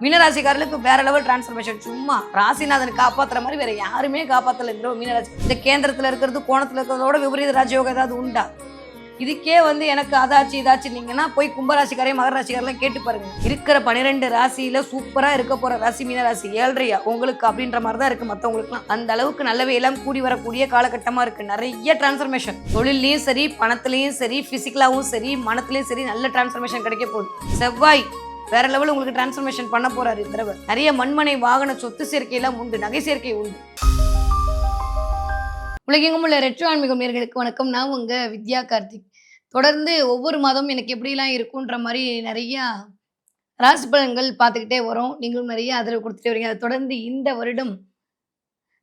மீனராசிக்காரர்களுக்கு வேற level transformation. சும்மா ராசிநாதன் காப்பாத்துற மாதிரி வேற யாருமே காப்பாத்தல இந்த மீனராசி. இந்த கேந்திரத்துல இருக்கிறது கோணத்துல இருக்கிறதோட விபரீத ராஜயோகம் ஏதாவது உண்டா? இதுக்கே எனக்கு அதாச்சு இதாச்சு நீங்கன்னா போய் கும்பராசிக்காரே மகர ராசிக்காரெல்லாம் கேட்டு பாருங்க. இருக்கிற 12 ராசியில சூப்பரா இருக்க போற ராசி மீனராசி. 7.5 உங்களுக்கு அப்படின்ற மாதிரி தான் இருக்கு. மற்றவங்களுக்குலாம் அந்த அளவுக்கு நல்லவே எல்லாம் கூடி வரக்கூடிய காலகட்டமா இருக்கு. நிறைய டிரான்ஸ்ஃபர்மேஷன், தொழிலையும் சரி, பணத்திலையும் சரி, பிசிக்கலாவும் சரி, மனத்திலையும் சரி, நல்ல டிரான்ஸ்ஃபர்மேஷன் கிடைக்க போகுது. செவ்வாய் வேற லெவல் உங்களுக்கு டிரான்ஸ்ஃபர்மேஷன் பண்ண போறாரு இந்த தடவை. நிறைய மண்மனை வாகன சொத்து சேர்க்கையெல்லாம் உண்டு, நகை சேர்க்கை உண்டு. உலகெங்கும் உள்ள ரெட்ரோ ஆன்மீகம் நேயர்களுக்கு வணக்கம். நான் உங்க வித்யா கார்த்திக். தொடர்ந்து ஒவ்வொரு மாதம் எனக்கு எப்படிலாம் இருக்குன்ற மாதிரி நிறைய ராசி பலன்கள் பார்த்துக்கிட்டே வரோம். நீங்களும் நிறைய ஆதரவு கொடுத்துட்டே வரீங்க. அதை தொடர்ந்து இந்த வருடம்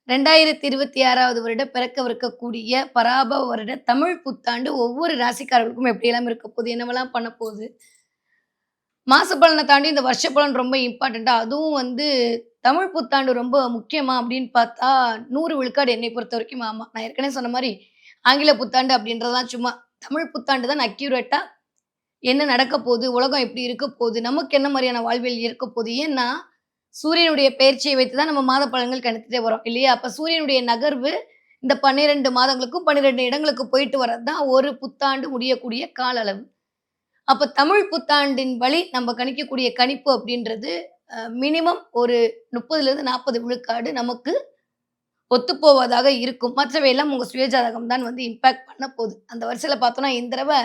2026வது வருடம் பிறக்கவிருக்கக்கூடிய பராபவ வருட தமிழ் புத்தாண்டு ஒவ்வொரு ராசிக்காரர்களுக்கும் எப்படியெல்லாம் இருக்க போகுது, என்னவெல்லாம் பண்ண போகுது, மாச பலனை தாண்டி இந்த வருஷ பலன் ரொம்ப இம்பார்ட்டண்ட்டா, அதுவும் தமிழ் புத்தாண்டு ரொம்ப முக்கியமா அப்படின்னு பார்த்தா 100 விழுக்காடு என்னை பொறுத்த வரைக்கும் ஆமா. நான் ஏற்கனவே சொன்ன மாதிரி ஆங்கில புத்தாண்டு அப்படின்றதெல்லாம் சும்மா. தமிழ் புத்தாண்டு தான் அக்யூரேட்டா என்ன நடக்க போகுது, உலகம் எப்படி இருக்க போகுது, நமக்கு என்ன மாதிரியான வாழ்வியல் இருக்க போகுது. ஏன்னா சூரியனுடைய பெயர்ச்சியை வைத்து தான் நம்ம மாத பலன்கள் கணித்துட்டே வரோம் இல்லையா? அப்ப சூரியனுடைய நகர்வு இந்த 12 மாதங்களுக்கும் 12 இடங்களுக்கு போயிட்டு வர்றது தான் ஒரு புத்தாண்டு முடியக்கூடிய கால அளவு. அப்ப தமிழ் புத்தாண்டின் வழி நம்ம கணிக்கக்கூடிய கணிப்பு அப்படின்றது மினிமம் ஒரு 30லிருந்து 40 விழுக்காடு நமக்கு ஒத்துப்போவதாக இருக்கும். மற்றவை எல்லாம் உங்க சுயஜாதகம் தான் இம்பாக்ட் பண்ண போகுது. அந்த வரிசையில பார்த்தோம்னா இந்த தடவை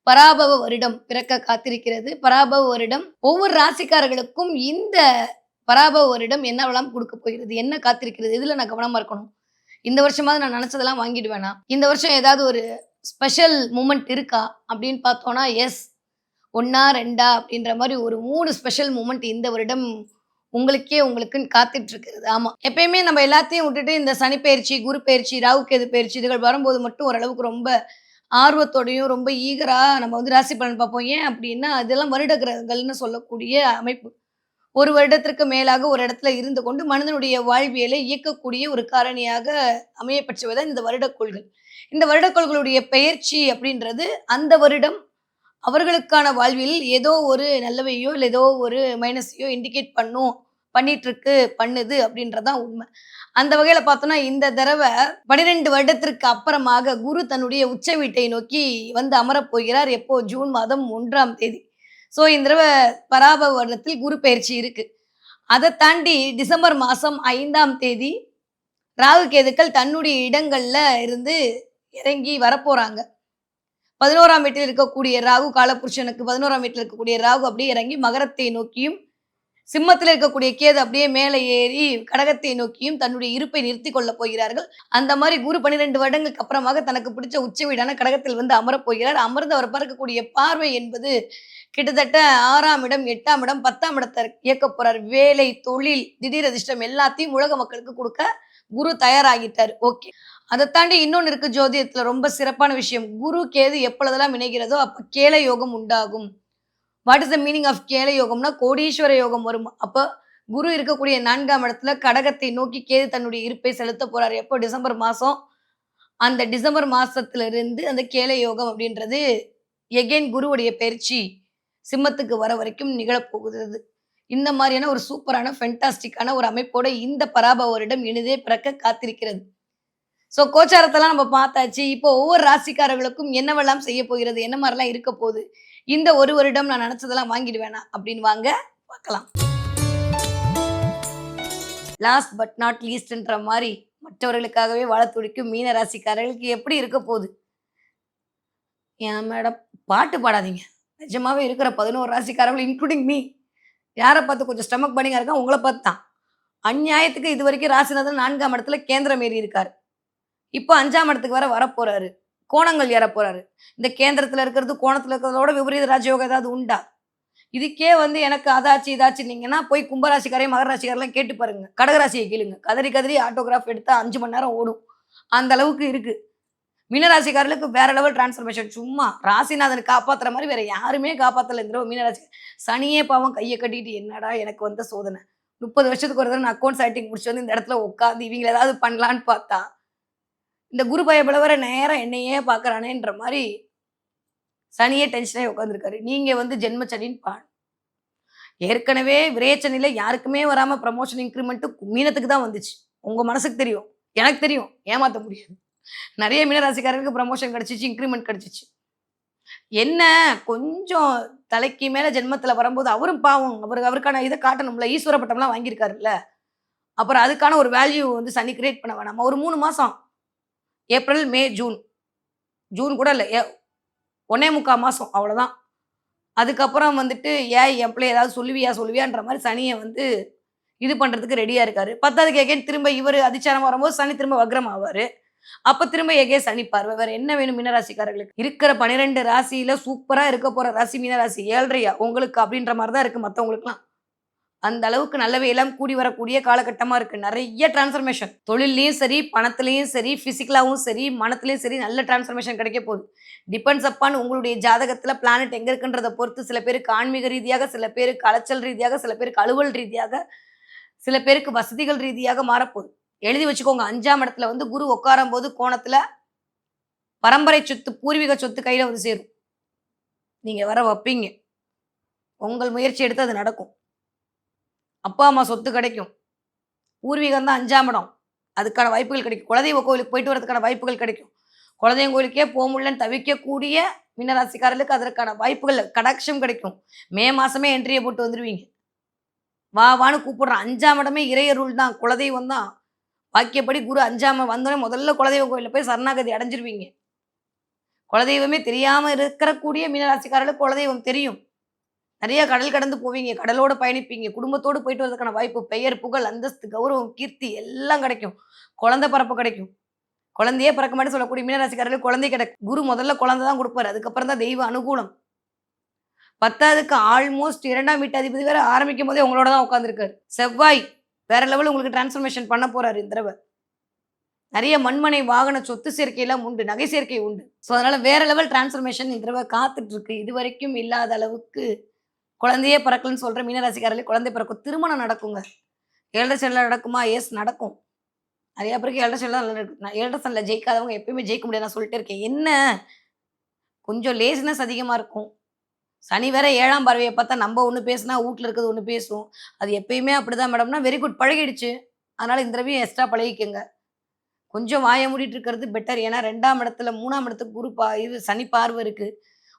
பராபவ வருடம் பிறக்க காத்திருக்கிறது. பராபவ வருடம் ஒவ்வொரு ராசிக்காரர்களுக்கும் இந்த பராபவ வருடம் என்னவெல்லாம் கொடுக்க போகிறது, என்ன காத்திருக்கிறது, இதுல நான் கவனமா இருக்கணும். இந்த வருஷமாவது நான் நினைச்சதெல்லாம் வாங்கிடுவேனா, இந்த வருஷம் ஏதாவது ஒரு ஸ்பெஷல் மூமெண்ட் இருக்கா அப்படின்னு பார்த்தோம்னா எஸ், 1 2 அப்படின்ற மாதிரி ஒரு 3 ஸ்பெஷல் மூமெண்ட் இந்த வருடம் உங்களுக்குன்னு காத்துட்டு இருக்கிறது. ஆமா, எப்பயுமே நம்ம எல்லாத்தையும் விட்டுட்டு இந்த சனி பயிற்சி, குரு பயிற்சி, ராகு கேது பயிற்சி இதுகள் வரும்போது மட்டும் ஓரளவுக்கு ரொம்ப ஆர்வத்தோடையும் ரொம்ப ஈகரா நம்ம ராசி பலன் பார்ப்போம். ஏன் அப்படின்னா அதெல்லாம் வருட கிரகங்கள்னு சொல்லக்கூடிய அமைப்பு. ஒரு வருடத்திற்கு மேலாக ஒரு இடத்துல இருந்து கொண்டு மனிதனுடைய வாழ்வியலை இயக்கக்கூடிய ஒரு காரணியாக அமையப்பெற்றவைதான் இந்த வருடக்கோள்கள். இந்த வருடக்கோள்களுடைய பெயர்ச்சி அப்படின்றது அந்த வருடம் அவர்களுக்கான வாழ்வில் ஏதோ ஒரு நல்லவையோ இல்லை ஏதோ ஒரு மைனஸையோ இண்டிகேட் பண்ணுது அப்படின்றதான் உண்மை. அந்த வகையில பார்த்தோம்னா இந்த தடவை 12 வருடத்திற்கு அப்புறமாக குரு தன்னுடைய உச்ச வீட்டை நோக்கி அமரப் போகிறார். எப்போ? ஜூன் மாதம் 1ஆம் தேதி. ஸோ இந்த தடவை பராபவ வருடத்தில் குரு பயிற்சி இருக்கு. அதை தாண்டி டிசம்பர் மாதம் 5ஆம் தேதி ராகு கேதுக்கள் தன்னுடைய இடங்கள்ல இருந்து இறங்கி வரப்போறாங்க. 11ஆம் வீட்டில் இருக்கக்கூடிய ராகு காலபுருஷனுக்கு 11ஆம் வீட்டில் இருக்கக்கூடிய ராகு அப்படியே இறங்கி மகரத்தை நோக்கியும், சிம்மத்தில் இருக்கக்கூடிய கேது அப்படியே மேலே ஏறி கடகத்தை நோக்கியும் தன்னுடைய இருப்பை நிறுத்தி கொள்ள போகிறார்கள். அந்த மாதிரி குரு 12 வருடங்களுக்கு அப்புறமாக தனக்கு பிடிச்ச உச்ச வீடான கடகத்தில் அமரப் போகிறார். அமர்ந்து அவர் பார்க்கக்கூடிய பார்வை என்பது கிட்டத்தட்ட 6ஆம் இடம், 8ஆம் இடம், 10ஆம் இடத்தை இயக்க போறார். வேலை, தொழில், திடீர் அதிர்ஷ்டம் எல்லாத்தையும் உலக மக்களுக்கு கொடுக்க குரு தயாராகிட்டார். ஓகே, அதை தாண்டி இன்னொன்று இருக்கு ஜோதிடத்துல ரொம்ப சிறப்பான விஷயம். குரு கேது எப்பொழுதெல்லாம் இணைகிறதோ அப்ப கேல யோகம் உண்டாகும். What is the meaning of கேல யோகம்னா கோடீஸ்வர யோகம் வரும். அப்ப குரு இருக்கக்கூடிய 4ஆம் இடத்துல கடகத்தை நோக்கி கேது தன்னுடைய இருப்பை செலுத்த போறாரு. எப்போ? டிசம்பர் மாசம். அந்த டிசம்பர் மாசத்துல இருந்து அந்த கேல யோகம் அப்படின்றது எகெயின் குருவுடைய பயிற்சி சிம்மத்துக்கு வர வரைக்கும் நிகழப்போகுது. இந்த மாதிரியான ஒரு சூப்பரான ஃபென்டாஸ்டிக்கான ஒரு அமைப்போட இந்த பராபவ வருடம் இனிதே பிறக்க காத்திருக்கிறது. ஸோ கோச்சாரத்தெல்லாம் நம்ம பார்த்தாச்சு. இப்போ ஒவ்வொரு ராசிக்காரர்களுக்கும் என்னவெல்லாம் செய்ய போகிறது, என்ன மாதிரிலாம் இருக்க போகுது, இந்த ஒரு வருடம் நான் நினைச்சதெல்லாம் வாங்கிடுவேனா அப்படின்னு வாங்க பார்க்கலாம். லாஸ்ட் பட் நாட் லீஸ்ட்ன்ற மாதிரி மற்றவர்களுக்காகவே வாழ துடிக்கும் மீன ராசிக்காரர்களுக்கு எப்படி இருக்க போகுது? ஏன் மேடம் பாட்டு பாடாதீங்க. நிஜமாவே இருக்கிற 11 ராசிக்காரர்கள் இன்க்ளூடிங் மீ யாரை பார்த்து கொஞ்சம் ஸ்டமக் பனிங்கா இருக்கா? உங்களை பார்த்து தான். அந்நியாயத்துக்கு இது வரைக்கும் ராசிநாதன் 4ஆம் இடத்துல கேந்திரம் ஏறி இருக்காரு. இப்போ 5ஆம் இடத்துக்கு வரப்போறாரு. கோணங்கள் ஏற போறாரு. இந்த கேந்திரத்துல இருக்கிறது கோணத்துல இருக்கிறதோட விபரீத ராஜயோகம் ஏதாவது உண்டா? இதுக்கே எனக்கு அதாச்சு இதாச்சு நீங்கன்னா போய் கும்பராசிக்காரே மகர ராசிக்காரெல்லாம் கேட்டு பாருங்க. கடகராசியை கேளுங்க. கதறி கதறி ஆட்டோகிராஃப் எடுத்தா 5 மணி நேரம் ஓடும். அந்த அளவுக்கு இருக்கு. மீனராசிக்காரர்களுக்கு வேற லெவல் டிரான்ஸ்ஃபர்மேஷன். சும்மா ராசிநாதன் காப்பாத்துற மாதிரி வேற யாருமே காப்பாத்தல இந்த மீனராசி. சனியே பாவம் கையை கட்டிட்டு என்னடா எனக்கு வந்த சோதனை, 30 வருஷத்துக்கு ஒரு தடவை நான் அக்கௌண்ட்ஸ் ஆக்டிங் முடிச்சு இந்த இடத்துல உட்காந்து இவங்க ஏதாவது பண்ணலான்னு பார்த்தா இந்த குரு பயபலவர நேரம் என்னையே பார்க்கறானேன்ற மாதிரி சனியே டென்ஷனாகி உட்காந்துருக்காரு. நீங்க ஜென்ம சனின்னு ஏற்கனவே விரயச்சனில யாருக்குமே வராம ப்ரமோஷன் இன்கிரிமெண்ட் மீனத்துக்கு தான் வந்துச்சு. உங்க மனசுக்கு தெரியும். எனக்கு தெரியும். ஏமாத்த முடியாது. நெறைய மீன ராசிக்காரங்களுக்கு ப்ரமோஷன் கிடைச்சுச்சு, இன்கிரிமெண்ட் கிடைச்சுச்சு. என்ன கொஞ்சம் தலைக்கு மேல ஜென்மத்தில வரும்போது அவரும் பாவம். அவருக்கான இத காட்டணும்ல. ஈஸ்வர பட்டம்லாம் வாங்கியிருக்காருல்ல. அப்புறம் அதுக்கான ஒரு வேல்யூ வந்து சனி கிரியேட் பண்ண வேணாமா? ஒரு 3 மாசம். ஏப்ரல், மே, ஜூன். ஜூன் கூட இல்ல. 1 1/4 மாசம் அவ்வளோதான். அதுக்கப்புறம் வந்துட்டு ஏன் என் பிள்ளைய ஏதாவது சொல்லுவியா? சொல்லுவியான்ற மாரி சனிய வந்து இது பண்றதுக்கு ரெடியா இருக்காரு. 10க்கு எகைன் திரும்ப இவரு அதிச்சாரம் வரும்போது சனி திரும்ப வக்ரம் ஆவாரு. அப்ப திரும்ப எகைன் சனி பார்வை. வேற என்ன வேணும் மீனராசிக்காரர்களுக்கு? இருக்கிற 12 ராசியில சூப்பரா இருக்க போற ராசி மீனராசி. 7 1/2 உங்களுக்கு அப்படின்ற மாரி தான் இருக்கு மத்தவங்களுக்குலாம். அந்த அளவுக்கு நல்லவை எல்லாம் கூடி வரக்கூடிய காலகட்டமா இருக்கு. நெறைய டிரான்ஸ்ஃபர்மேஷன். தொழில்லயும் சரி, பணத்திலயும் சரி, பிசிக்கலாவும் சரி, மனத்திலயும் சரி நல்ல டிரான்ஸ்ஃபர்மேஷன் கிடைக்க போகுது. டிபெண்ட்ஸ் அப்பான் உங்களுடைய ஜாதகத்தில பிளானட் எங்க இருக்குன்றத பொறுத்து சில பேருக்கு ஆன்மீக ரீதியாக, சில பேருக்கு அலைச்சல் ரீதியாக, சில பேருக்கு அலுவல் ரீதியாக, சில பேருக்கு வசதிகள் ரீதியாக மாறப்போகுது. எழுதி வச்சுக்கோங்க. 5ஆம் இடத்துல வந்து குரு உட்காரும்போது கோணத்தில பரம்பரை சொத்து, பூர்வீக சொத்து கையில வந்து சேரும். நீங்க வர வப்பீங்க. உங்கள் முயற்சி எடுத்து அது நடக்கும். அப்பா, அம்மா சொத்து கிடைக்கும். பூர்வீகம் தான் 5ஆம் இடம். அதுக்கான வாய்ப்புகள் கிடைக்கும். குலதெய்வ கோயிலுக்கு போயிட்டு வரதுக்கான வாய்ப்புகள் கிடைக்கும். குலதெய்வம் கோயிலுக்கே போ முடியலன்னு தவிக்கக்கூடிய மீனராசிக்காரர்களுக்கு அதற்கான வாய்ப்புகள் கடாட்சம் கிடைக்கும். மே மாசமே என்ட்ரிய போட்டு வந்துருவீங்க. வா வான்னு கூப்பிடுறான். 5ஆம் இடமே இறையருள் தான். குலதெய்வம் தான். வாக்கியப்படி குரு 5ஆம் வந்தோனே முதல்ல குலதெய்வ கோயில்ல போய் சரணாகதி அடைஞ்சிருவீங்க. குலதெய்வமே தெரியாம இருக்கக்கூடிய மீனராசிக்காரர்களுக்கு குலதெய்வம் தெரியும். நெறைய கடல் கடந்து போவீங்க. கடலோட பயணிப்பீங்க. குடும்பத்தோடு போயிட்டு வரதுக்கான வாய்ப்பு, பெயர், புகழ், அந்தஸ்து, கௌரவம், கீர்த்தி எல்லாம் கிடைக்கும். குழந்தை பிறப்பு கிடைக்கும். குழந்தையே பிறக்க மாட்டேன்னு சொல்லக்கூடிய மீனராசிக்காரர்களுக்கு குழந்தை கிடைக்கும். குரு முதல்ல குழந்தை தான் குடுப்பாரு. அதுக்கப்புறம் தான் தெய்வ அனுகூலம். 10க்கு ஆல்மோஸ்ட் 2ஆம் வீட்டு அதிபதி வேற ஆரம்பிக்கும்போதே உங்களோட தான் உட்கார்ந்திருக்காரு. செவ்வாய் வேற லெவல்ல உங்களுக்கு டிரான்ஸ்ஃபர்மேஷன் பண்ண போறாரு இந்த தடவ. நெறைய மண்மனை, வாகன, சொத்து சேர்க்கைலாம் உண்டு. நகை சேர்க்கை உண்டு. ஸோ அதனால வேற லெவல் டிரான்ஸ்ஃபர்மேஷன் இந்த தடவ காத்துட்டு இருக்கு. இதுவரைக்கும் இல்லாத அளவுக்கு குழந்தையே பிறக்கலன்னு சொல்ற மீனராசிக்காரர்களுக்கு குழந்தை பிறக்கும். திருமணம் நடக்குங்க. 7 சனில நடக்குமா? எஸ் நடக்கும். நெறைய பேருக்கு 7 சனில தான் நடக்குது. நான் 7 சனில ஜெயிக்காதவங்க எப்பயுமே ஜெயிக்க முடியாது நான் சொல்லிட்டே இருக்கேன். என்ன கொஞ்சம் லேசினஸ் அதிகமா இருக்கும். சனி வேற 7ஆம் பார்வைய பார்த்தா நம்ம ஒண்ணு பேசினா வூட்ல இருக்கிறது ஒண்ணு பேசும். அது எப்பயுமே அப்படிதான் மேடம்னா வெரி குட் பழகிடுச்சு. அதனால இந்த தடவையும் எக்ஸ்ட்ரா பழகிக்கங்க. கொஞ்சம் வாய மூடிட்டு இருக்கிறது பெட்டர். ஏன்னா 2ஆம் இடத்துல 3ஆம் இடத்துக்கு குரு இது சனி பார்வை இருக்கு.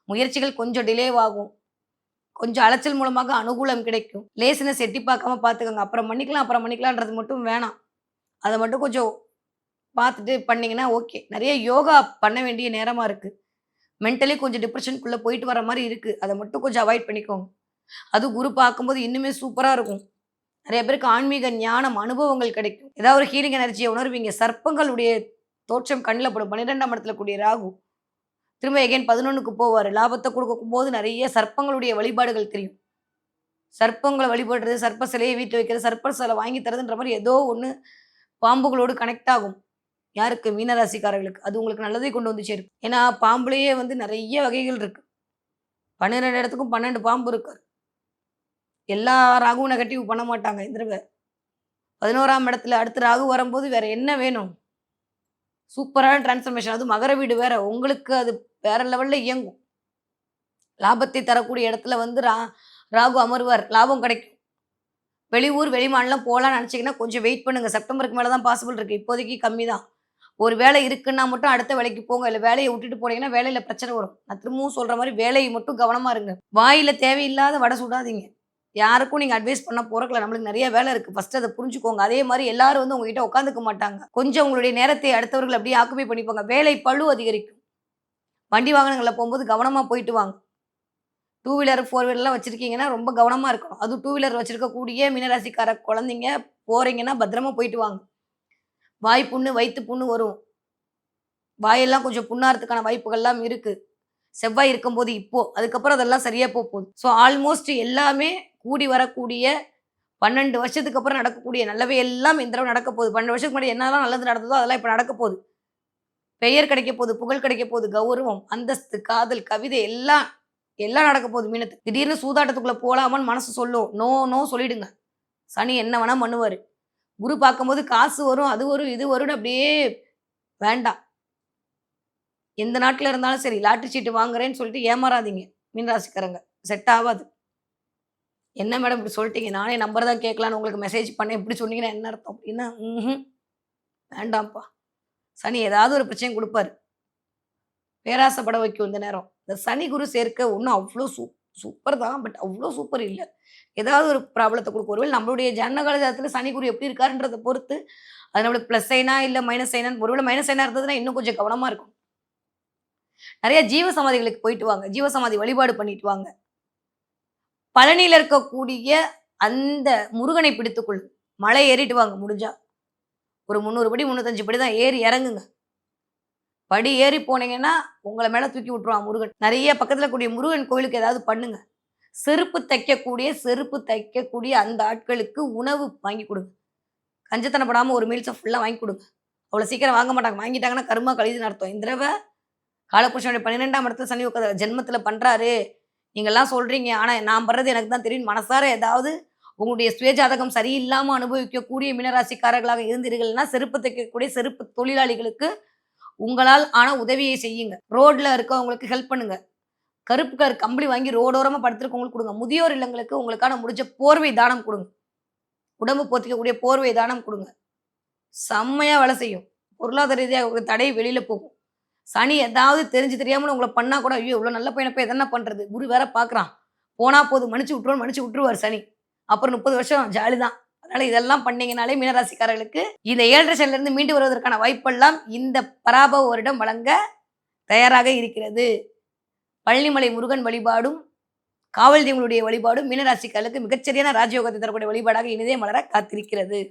முயற்சிகள் கொஞ்சம் டிலேவாகும். கொஞ்சம் அலைச்சல் மூலமாக அனுகூலம் கிடைக்கும். லேசினஸ் எட்டி பார்க்காம பார்த்துக்கங்க. அப்புறம் பண்ணிக்கலாம், அப்புறம் பண்ணிக்கலான்றது மட்டும் வேணாம். அத மட்டும் கொஞ்சம் பார்த்துட்டு பண்ணீங்கன்னா ஓகே. நெறைய யோகா பண்ண வேண்டிய நேரமா இருக்கு. மென்டலி கொஞ்சம் டிப்ரஷனுக்குள்ள போயிட்டு வர மாரி இருக்கு. அத மட்டும் கொஞ்சம் அவாய்ட் பண்ணிக்கோங்க. அதுவும் குரு பார்க்கும்போது இன்னுமே சூப்பரா இருக்கும். நெறைய பேருக்கு ஆன்மீக ஞானம், அனுபவங்கள் கிடைக்கும். ஏதாவது ஒரு ஹீலிங் எனர்ஜிய உணர்வீங்க. சர்ப்பங்களுடைய தோற்றம் கண்ல படும். 12ஆம் இடத்துல கூடிய ராகு. திரும்ப எகைன் 11க்கு போவாரு. லாபத்த குடுக்கும்போது நெறைய சர்ப்பங்களுடைய வழிபாடுகள் தெரியும். சர்ப்பங்கள வழிபடுறது, சர்ப்ப சிலைய வீட்ல வைக்கிறது, சர்ப்ப சிலை வாங்கி தரதுன்ற மாரி ஏதோ ஒண்ணு பாம்புகளோடு கனெக்ட் ஆகும். யாருக்கு? மீனராசிக்காரர்களுக்கு. அது உங்களுக்கு நல்லதை கொண்டு வந்து சேரும். ஏன்னா, பாம்புலயே வந்து நெறைய வகைகள் இருக்கு. 12 இடத்துக்கும் 12 பாம்பு இருக்கு. எல்லா ராகுவும் நெகட்டிவ் பண்ண மாட்டாங்க இந்த தடவ. 11ஆம் இடத்துல அடுத்து ராகு வரும்போது வேற என்ன வேணும்? சூப்பரான டிரான்ஸ்ஃபர்மேஷன். அதுவும் மகர வீடு வேற. உங்களுக்கு அது வேற லெவல்ல இயங்கும். லாபத்தை தரக்கூடிய இடத்துல வந்து ராகு அமருவார். லாபம் கிடைக்கும். வெளியூர், வெளிமாநிலம் போலான்னு நெனச்சீங்கன்னா, கொஞ்சம் வெயிட் பண்ணுங்க. செப்டம்பருக்கு மேல தான் பாசிபிள் இருக்கு. இப்போதைக்கு கம்மி தான். ஒரு வேலை இருக்குன்னா மட்டும் அடுத்த வேலைக்கு போங்க. இல்ல வேலைய விட்டுட்டு போனீங்கன்னா, வேலையில பிரச்சனை வரும். நான் திரும்பவும் சொல்ற மாரி வேலைய மட்டும் கவனமா இருங்க. வாயில தேவையில்லாத வடை சுடாதீங்க. யாருக்கும் நீங்க அட்வைஸ் பண்ண போறக்கில்ல. நம்மளுக்கு நெறைய வேலை இருக்கு. ஃபர்ஸ்ட்டு அத புரிஞ்சுக்கோங்க. அதே மாரி எல்லாரும் வந்து உங்ககிட்ட உட்காந்துக்க மாட்டாங்க. கொஞ்சம் உங்களுடைய நேரத்தை அடுத்தவர்கள் அப்படியே ஆக்குபை பண்ணிப்பாங்க. வேலை பளு அதிகரிக்கும். வண்டி வாகனங்கள்ல போம்போது கவனமா போயிட்டு வாங்க. 2 வீலர், 4 வீலர்லாம் வச்சிருக்கீங்கன்னா, ரொம்ப கவனமா இருக்கணும். அதுவும் 2 வீலர் வச்சிருக்கக்கூடிய மீனராசிக்கார குழந்தைங்க போறீங்கன்னா, பத்திரமா போயிட்டு வாங்க. வாய் புண்ணு, வயித்து புண்ணு வரும். வாயெல்லாம் கொஞ்சம் புண்ணாறதுக்கான வாய்ப்புகள்லாம் இருக்கு. செவ்வாய் இருக்கும்போது இப்போ. அதுக்கப்புறம் அதெல்லாம் சரியா போது. ஸோ ஆல்மோஸ்ட் எல்லாமே கூடி வரக்கூடிய 12 வருஷத்துக்கு அப்புறம் நடக்கக்கூடிய நல்லவை எல்லாம் இந்த தடவ நடக்க போகுது. 12 வருஷத்துக்கு முன்னாடி என்னலாம் நல்லது நடந்ததோ அதெல்லாம் இப்ப நடக்க போகுது. பெயர் கிடைக்க போகுது, புகழ் கிடைக்க போகுது, கௌரவம், அந்தஸ்து, காதல், கவிதை எல்லாம் எல்லாம் நடக்க போகுது மீனத்துக்கு. திடீர்னு சூதாட்டத்துக்குள்ள போலாமான்னு மனசு சொல்லும். நோ, நோ சொல்லிடுங்க. சனி என்ன வேணா பண்ணுவாரு. குரு பார்க்கும்போது காசு வரும், அது வரும், இது வரும்னு அப்படியே வேண்டாம். எந்த நாட்ல இருந்தாலும் சரி, லாட்டரி சீட்டு வாங்குறேன்னு சொல்லிட்டு ஏமாறாதீங்க. மீனராசிக்காரங்க. செட் ஆவாது. என்ன மேடம் இப்படி சொல்லிட்டீங்க? நானே நம்பர் தான் கேட்கலான்னு உங்களுக்கு மெசேஜ் பண்ணேன். இப்படி சொன்னீங்கன்னா என்ன அர்த்தம்? அப்படின்னா, ம்ஹ்ம். வேண்டாம்ப்பா. சனி ஏதாவது ஒரு பிரச்சனைய குடுப்பாரு. பேராசைப்பட வைக்கும் இந்த நேரம். இந்த சனி, குரு சேர்க்கை ஒண்ணும் அவ்ளோ சூப்பர் தான். பட் அவ்ளோ சூப்பர் இல்ல. ஏதாவது ஒரு ப்ராப்ளத்த குடுக்கும். ஒருவேள நம்மளுடைய ஜனன ஜாதகத்துல சனி, குரு எப்படி இருக்காருன்றத பொறுத்து, அது நம்மளுக்கு பிளஸ் சைனா, இல்ல மைனஸ் சைனான்னு ஒருவேள மைனஸ் சைனா இருந்ததுன்னா இன்னும் கொஞ்சம் கவனமா இருக்கணும். நெறைய ஜீவ சமாதிகளுக்கு போயிட்டு வாங்க. ஜீவ சமாதி வழிபாடு பண்ணிட்டு வாங்க. பழனியில இருக்கக்கூடிய அந்த முருகனை பிடித்துக் கொள்ளுங்க. மலை ஏறிட்டு வாங்க முடிஞ்சா. ஒரு 300 படி, 305 படி தான் ஏறி இறங்குங்க. படி ஏறி போனீங்கன்னா, உங்கள மேல தூக்கி விட்டுருவான் முருகன். நெறைய பக்கத்துல கூடிய முருகன் கோயிலுக்கு ஏதாவது பண்ணுங்க. செருப்பு தைக்கக்கூடிய அந்த ஆட்களுக்கு உணவு வாங்கி குடுங்க. கஞ்சத்தனப்படாம ஒரு மீல்ஸ ஃபுல்லா வாங்கி குடுங்க. அவ்வளோ சீக்கிரம் வாங்க மாட்டாங்க. வாங்கிட்டாங்கன்னா கருமா கழியுதுன்னு அர்த்தம். இந்த தடவ காலபுருஷனுடைய 12ஆம் இடத்துல சனி உட்கார்ந்து ஜென்மத்துல பண்றாரு. நீங்கலாம் சொல்றீங்க. ஆனா நான் படுறது எனக்கு தான் தெரியும். மனசார ஏதாவது உங்களுடைய சுய ஜாதகம் சரியில்லாம அனுபவிக்கக்கூடிய மீனராசிக்காரர்களாக இருந்தீர்கள்னா, செருப்பு தைக்கக்கூடிய செருப்பு தொழிலாளிகளுக்கு உங்களால் ஆன உதவியை செய்யுங்க. ரோட்ல இருக்கவங்களுக்கு ஹெல்ப் பண்ணுங்க. கருப்பு கலர் கம்பளி வாங்கி ரோடோரமா படுத்திருக்கவங்களுக்கு குடுங்க. முதியோர் இல்லங்களுக்கு உங்களுக்கான முடிஞ்ச போர்வை தானம் குடுங்க. உடம்பு போத்திக்கக்கூடிய போர்வை தானம் குடுங்க. செம்மையா வேலை செய்யும். பொருளாதார ரீதியா ஒரு தடை வெளியில போகும். சனி ஏதாவது தெரிஞ்சு தெரியாமல உங்கள பண்ணா கூட, ஐயோ! இவ்ளோ நல்ல பையன போய் எதனா பண்றது? குரு வேற பார்க்குறான். போனா போதும் மன்னிச்சு விட்டுருவோம்னு மன்னிச்சு விட்டுருவாரு சனி. அப்புறம் 30 வருஷம் ஜாலி தான். அதனால இதெல்லாம் பண்ணீங்கனாலே மீனராசிக்காரர்களுக்கு இந்த 7 சனியிலிருந்து மீண்டு வருவதற்கான வாய்ப்பெல்லாம் இந்த பராபவ வருடம் வழங்க தயாராக இருக்கிறது. பழனிமலை முருகன் வழிபாடும், காவல் தெய்வங்களுடைய வழிபாடும் மீனராசிக்காரர்களுக்கு மிகச்சரியான ராஜயோகத்தை தரக்கூடிய வழிபாடாக இனிதே மலர காத்திருக்கிறது.